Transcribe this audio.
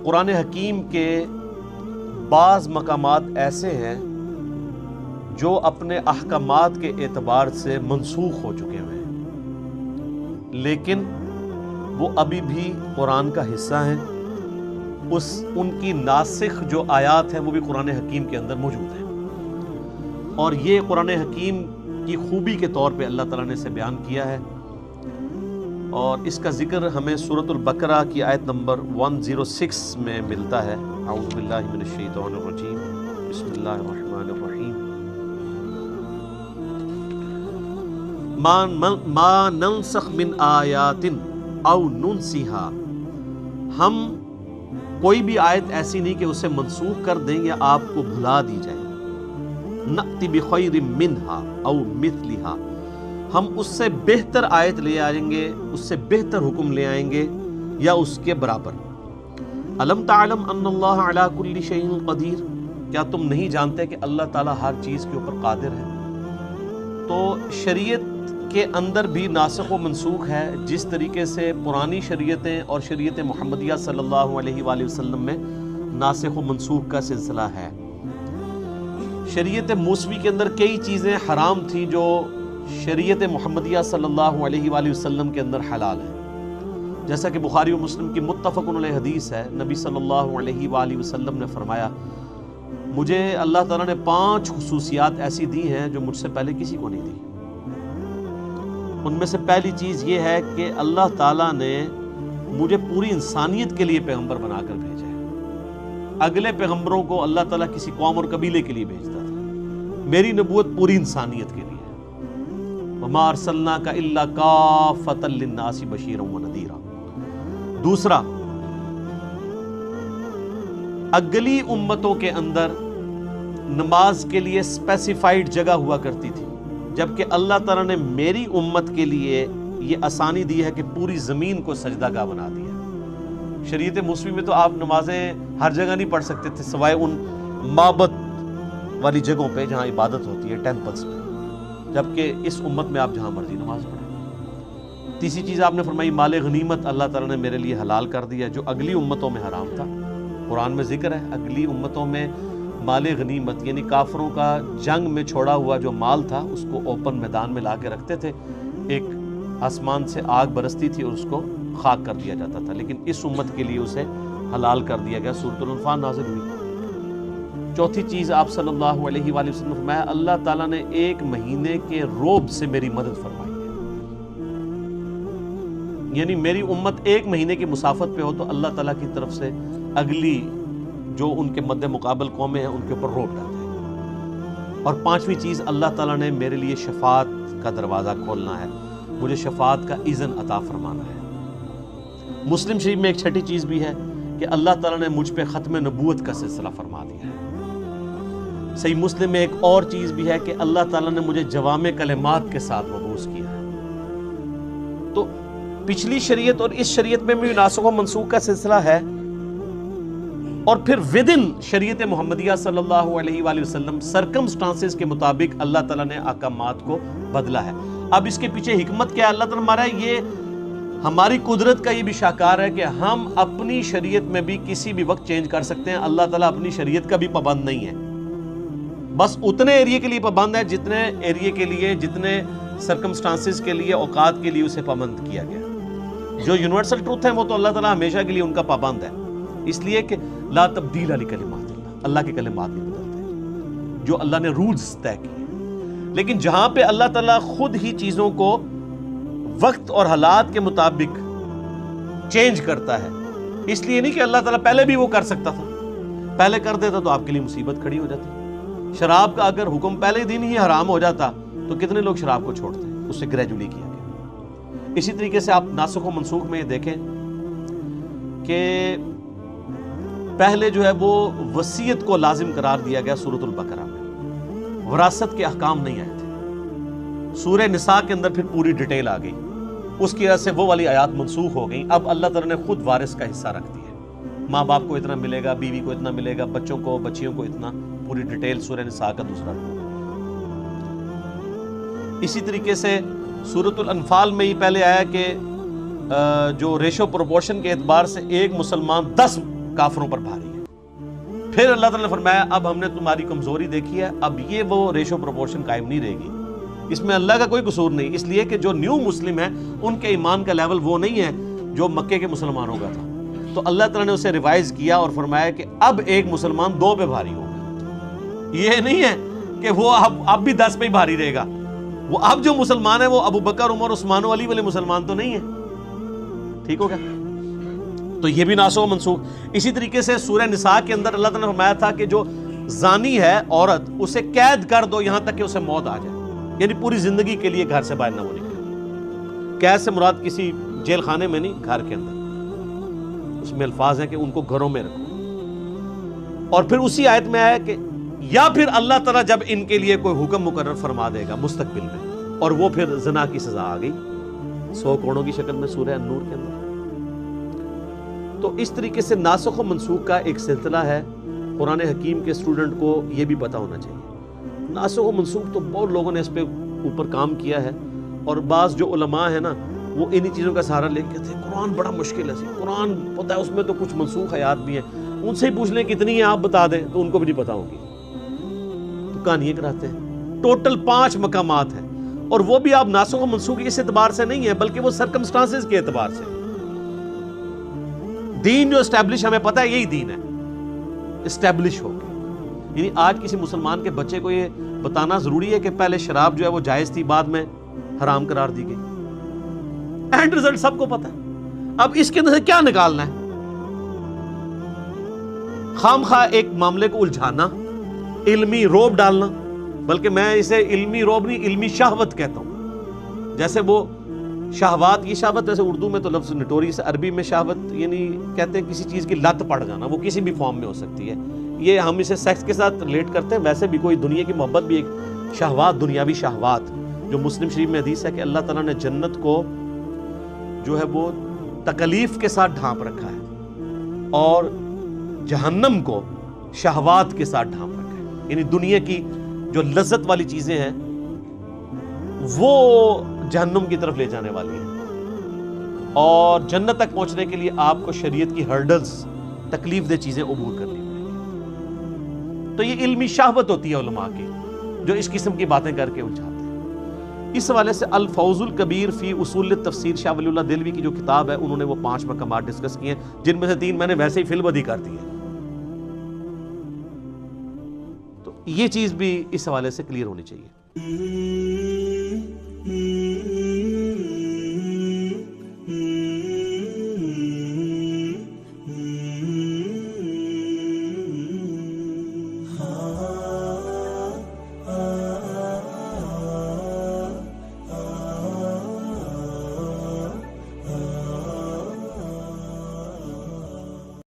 قرآن حکیم کے بعض مقامات ایسے ہیں جو اپنے احکامات کے اعتبار سے منسوخ ہو چکے ہوئے ہیں، لیکن وہ ابھی بھی قرآن کا حصہ ہیں۔ ان کی ناسخ جو آیات ہیں وہ بھی قرآن حکیم کے اندر موجود ہیں، اور یہ قرآن حکیم کی خوبی کے طور پہ اللہ تعالیٰ نے اسے بیان کیا ہے، اور اس کا ذکر ہمیں سورۃ البقرہ کی آیت نمبر 106 میں ملتا ہے۔ اعوذ باللہ من الشیطان الرجیم، بسم اللہ الرحمن الرحیم۔ ما ننسخ من آیات او ننسیہا، ہم کوئی بھی آیت ایسی نہیں کہ اسے منسوخ کر دیں یا آپ کو بھلا دی جائے۔ نأتی بخیر منہا او مثلہا، ہم اس سے بہتر آیت لے آئیں گے، اس سے بہتر حکم لے آئیں گے یا اس کے برابر۔ الم تعلم ان اللہ علی کل شیء قدیر، کیا تم نہیں جانتے کہ اللہ تعالیٰ ہر چیز کے اوپر قادر ہے؟ تو شریعت کے اندر بھی ناسخ و منسوخ ہے، جس طریقے سے پرانی شریعتیں اور شریعت محمدیہ صلی اللہ علیہ وآلہ وسلم میں ناسخ و منسوخ کا سلسلہ ہے۔ شریعت موسوی کے اندر کئی چیزیں حرام تھیں جو شریعت محمدیہ صلی اللہ علیہ وآلہ وسلم کے اندر حلال ہے، جیسا کہ بخاری و مسلم کی متفق علیہ حدیث ہے۔ نبی صلی اللہ علیہ وآلہ وسلم نے فرمایا، مجھے اللہ تعالیٰ نے 5 خصوصیات ایسی دی ہیں جو مجھ سے پہلے کسی کو نہیں دی۔ ان میں سے پہلی چیز یہ ہے کہ اللہ تعالیٰ نے مجھے پوری انسانیت کے لیے پیغمبر بنا کر بھیجا ہے۔ اگلے پیغمبروں کو اللہ تعالیٰ کسی قوم اور قبیلے کے لیے بھیجتا تھا، میری نبوت پوری انسانیت کے لیے ہے۔ وما ارسلناک الا کافۃ للناس بشیرا ونذیرا۔ دوسرا، اگلی امتوں کے اندر نماز کے لیے اسپیسیفائڈ جگہ ہوا کرتی تھی، جبکہ اللہ تعالیٰ نے میری امت کے لیے یہ آسانی دی ہے کہ پوری زمین کو سجدہ گاہ بنا دیا۔ شریعت موسوی میں تو آپ نمازیں ہر جگہ نہیں پڑھ سکتے تھے سوائے ان معبد والی جگہوں پہ جہاں عبادت ہوتی ہے، ٹیمپلز میں، جبکہ اس امت میں آپ جہاں مرضی نماز پڑھیں۔ تیسری چیز آپ نے فرمائی، مال غنیمت اللہ تعالیٰ نے میرے لیے حلال کر دیا جو اگلی امتوں میں حرام تھا۔ قرآن میں ذکر ہے اگلی امتوں میں مال غنیمت، یعنی کافروں کا جنگ میں چھوڑا ہوا جو مال تھا اس کو اوپن میدان میں لا کے رکھتے تھے، ایک آسمان سے آگ برستی تھی اور اس کو خاک کر دیا جاتا تھا، لیکن اس امت کے لیے اسے حلال کر دیا گیا۔ سورۃ الانفال نازل ہوئی۔ چوتھی چیز آپ صلی اللہ علیہ وآلہ وسلم نے فرمایا، اللہ تعالیٰ نے 1 مہینے کے روب سے میری مدد فرمائی ہے، یعنی میری امت 1 مہینے کی مسافت پہ ہو تو اللہ تعالیٰ کی طرف سے اگلی جو ان کے مد مقابل قومیں ہیں ان کے اوپر روب ڈالتے ہیں۔ اور 5ویں چیز، اللہ تعالیٰ نے میرے لیے شفاعت کا دروازہ کھولنا ہے، مجھے شفاعت کا اذن عطا فرمانا ہے۔ مسلم شریف میں ایک چھٹی چیز بھی ہے کہ اللہ تعالیٰ نے مجھ پہ ختم نبوت کا سلسلہ فرما دیا ہے۔ صحیح مسلم میں ایک اور چیز بھی ہے کہ اللہ تعالیٰ نے مجھے جوامع کلمات کے ساتھ مبعوث کیا ہے۔ تو پچھلی شریعت اور اس شریعت میں بھی ناسخ و منسوخ کا سلسلہ ہے، اور پھر ودن شریعت محمدیہ صلی اللہ علیہ وآلہ وسلم سرکمسٹانسز کے مطابق اللہ تعالیٰ نے احکامات کو بدلا ہے۔ اب اس کے پیچھے حکمت کیا ہے؟ اللہ تعالیٰ ہمارا یہ ہماری قدرت کا یہ بھی شاہکار ہے کہ ہم اپنی شریعت میں بھی کسی بھی وقت چینج کر سکتے ہیں۔ اللہ تعالیٰ اپنی شریعت کا بھی پابند نہیں ہے، بس اتنے ایریے کے لیے پابند ہے جتنے ایریے کے لیے، جتنے سرکمسٹانسز کے لیے، اوقات کے لیے اسے پابند کیا گیا۔ جو یونیورسل ٹروتھ ہیں وہ تو اللہ تعالیٰ ہمیشہ کے لیے ان کا پابند ہے، اس لیے کہ لا تبدیل لکلمات اللہ، اللہ کے کلمات نہیں بدلتے، جو اللہ نے رولز طے کیے۔ لیکن جہاں پہ اللہ تعالیٰ خود ہی چیزوں کو وقت اور حالات کے مطابق چینج کرتا ہے، اس لیے نہیں کہ اللہ تعالیٰ پہلے بھی وہ کر سکتا تھا، پہلے کر دیتا تو آپ کے لیے مصیبت کھڑی ہو جاتی۔ شراب کا اگر حکم پہلے دن ہی حرام ہو جاتا تو کتنے لوگ شراب کو چھوڑتے ہیں، اسے گریجولی کیا گیا۔ اسی طریقے سے آپ ناسخ و منسوخ میں یہ دیکھیں کہ پہلے جو ہے وہ وصیت کو لازم قرار دیا گیا سورۃ البقرہ میں، وراثت کے احکام نہیں آئے تھے۔ سورہ نساء کے اندر پھر پوری ڈیٹیل آ گئی، اس کی وجہ سے وہ والی آیات منسوخ ہو گئیں۔ اب اللہ تعالیٰ نے خود وارث کا حصہ رکھ دیا ہے، ماں باپ کو اتنا ملے گا، بیوی کو اتنا ملے گا، بچوں کو بچیوں کو اتنا، پوری ڈیٹیل سورہ نساء کا دوسرا رکھ۔ اسی طریقے سے سورۃ الانفال میں ہی پہلے آیا کہ جو ریشو پروپورشن کے اعتبار سے ایک مسلمان 10 کافروں پر بھاری ہے۔ پھر اللہ تعالیٰ نے فرمایا اب ہم نے تمہاری کمزوری دیکھی ہے، اب یہ وہ ریشو پروپورشن قائم نہیں رہے گی۔ اس میں اللہ کا کوئی قصور نہیں، اس لیے کہ جو نیو مسلم ہیں ان کے ایمان کا لیول وہ نہیں ہے جو مکے کے مسلمانوں کا تھا، تو اللہ تعالیٰ نے اسے ریوائز کیا اور فرمایا کہ اب ایک مسلمان 2 پہ بھاری ہوگا۔ یہ نہیں ہے کہ وہ اب بھی 10 پہ ہی بھاری رہے گا، وہ اب جو مسلمان ہے وہ ابو بکر عمر عثمان و علی والے مسلمان تو نہیں ہے۔ ٹھیک ہو گیا؟ تو یہ بھی ناسخ و منسوخ۔ اسی طریقے سے سورہ نساء کے اندر اللہ تعالیٰ نے فرمایا تھا کہ جو زانی ہے عورت اسے قید کر دو یہاں تک کہ اسے موت آ جائے، یعنی پوری زندگی کے لیے گھر سے باہر نہ وہ نکلے۔ قید سے مراد کسی جیل خانے میں نہیں، گھر کے اندر۔ اس میں الفاظ ہیں کہ ان کو گھروں میں رکھو۔ اور پھر اسی آیت میں آیا کہ یا پھر اللہ تعالیٰ جب ان کے لیے کوئی حکم مقرر فرما دے گا مستقبل میں، اور وہ پھر زنا کی سزا آ گئی 100 کوڑوں کی شکل میں سورہ النور کے اندر۔ تو اس طریقے سے ناسخ و منسوخ کا ایک سلسلہ ہے، قرآن حکیم کے اسٹوڈنٹ کو یہ بھی پتہ ہونا چاہیے۔ ناسخ و منسوخ تو بہت لوگوں نے اس پہ اوپر کام کیا ہے، اور بعض جو علماء ہیں نا وہ انہی چیزوں کا سہارا لے کے تھے قرآن بڑا مشکل ہے، قرآن پتہ ہے اس میں تو کچھ منسوخ آیات بھی ہیں، ان سے ہی پوچھ لیں کتنی ہیں آپ بتا دیں تو ان کو بھی نہیں پتہ ہوگی، تو کہانیاں کراتے ہیں۔ ٹوٹل 5 مقامات ہیں، اور وہ بھی آپ ناسخ و منسوخ اس اعتبار سے نہیں ہے بلکہ وہ سرکمسٹانسز کے اعتبار سے۔ دین جو اسٹیبلش ہمیں پتہ ہے یہی دین ہے، اسٹیبلش ہو گیا۔ یعنی آج کسی مسلمان کے بچے کو یہ بتانا ضروری ہے کہ پہلے شراب جو ہے وہ جائز تھی، بعد میں حرام قرار دی گئی، اینڈ رزلٹ سب کو پتہ ہے۔ اب اس کے اندر سے کیا نکالنا ہے؟ خام خواہ ایک معاملے کو الجھانا، علمی روب ڈالنا، بلکہ میں اسے علمی روب نہیں علمی شہوت کہتا ہوں۔ جیسے وہ شہوات، یہ شہوت ویسے اردو میں تو لفظ نٹوری سے، عربی میں شہوت یعنی کہتے ہیں کسی چیز کی لت پڑ جانا، وہ کسی بھی فارم میں ہو سکتی ہے۔ یہ ہم اسے سیکس کے ساتھ ریلیٹ کرتے ہیں، ویسے بھی کوئی دنیا کی محبت بھی ایک شہوات، دنیاوی شہوات، جو مسلم شریف میں حدیث ہے کہ اللہ تعالیٰ نے جنت کو جو ہے وہ تکلیف کے ساتھ ڈھانپ رکھا ہے، اور جہنم کو شہوات کے ساتھ ڈھانپ رکھا ہے، یعنی دنیا کی جو لذت والی چیزیں ہیں وہ جہنم کی طرف لے جانے والی ہیں، اور جنت تک پہنچنے کے لیے آپ کو شریعت کی ہرڈلز، تکلیف دہ چیزیں عبور کرنی پڑیں گی۔ تو یہ علمی شہوت ہوتی ہے علماء کی، جو اس قسم کی باتیں کر کے الجھاتے ہیں۔ اس حوالے سے الفوز الکبیر فی اصول تفسیر شاہ ولی اللہ دہلوی کی جو کتاب ہے، انہوں نے وہ 5 مقامات ڈسکس کیے ہیں، جن میں سے 3 میں نے ویسے ہی فی البدی کر دی ہے۔ تو یہ چیز بھی اس حوالے سے کلیئر ہونی چاہیے۔